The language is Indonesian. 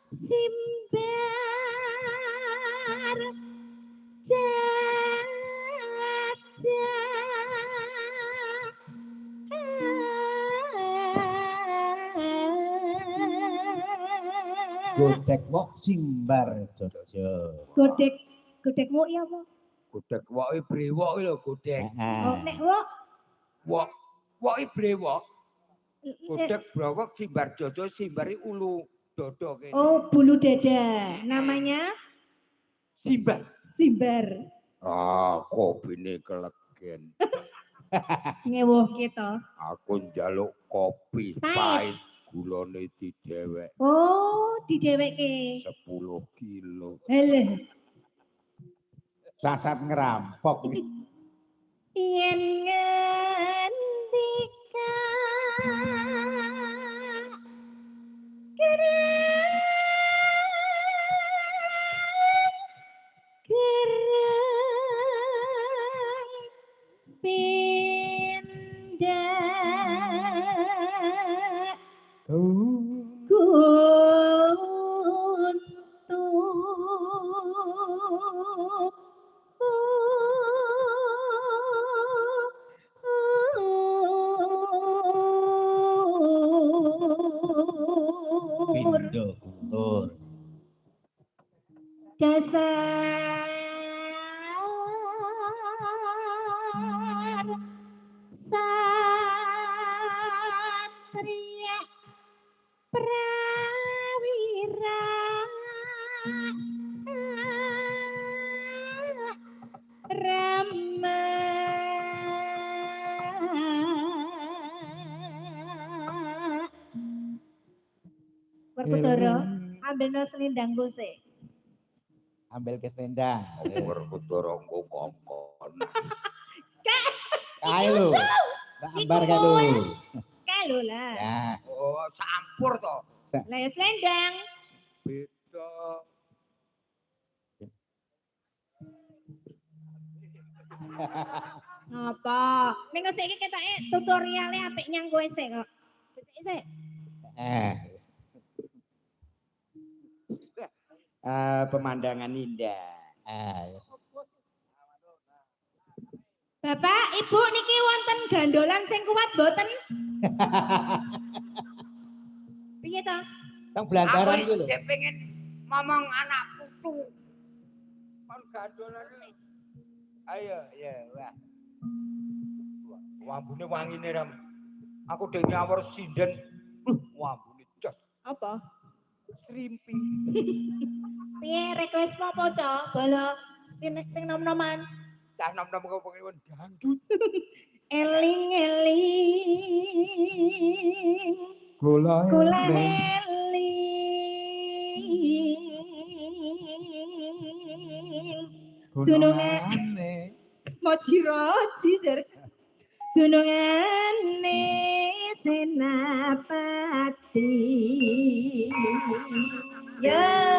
Simbar jajah Godek wok simbar jojo. godek godek wok ya apa? Godek woke brewok lho godek. Oh nek wok Wok woke brewok. Godek brewok simbar jojo simbari ulu dodo kene. oh bulu dada namanya Simbar. simbar Ah, kopine kelegen. ngewuh kita. Aku njaluk kopi Pahit. pahit gulane didewek Oh dideweke 10 kilo. heleh Sasat ngerampok. yen ngendika gerang pindah guntuk Pindo guntur. dasar satria prawira rama Werkudara ambilno selendangku sik. Ambil ke selendang. Werkudara engko kongkon. Kae lho. Tak ambar kan lho. Kae lho lah. Ya. Oh, sampur to. Lah ya selendang. Beda. Apa? Ning kok saiki ketoke tutoriale apik nyang kowe sik kok. Sik. Pemandangan indah. Bapak, Ibu niki wonten gandolan sing kuat boten? Piye to? Tang belantaran Aku iki lho. cek pengen ngomong anak putu. Kon gandolan. Ayo, ya, wah. Wambune wangine ram. Aku dhewe nyawur sinden. Wambune jos. Apa? Srimpi. Piye request apa, Cok? Bala sing nom-noman. Cah nom-nom kok pengen dangdut. Eling-eling. Kula Kula eling. gunungane Moji-roji jar. Gunungane Senapati. Ya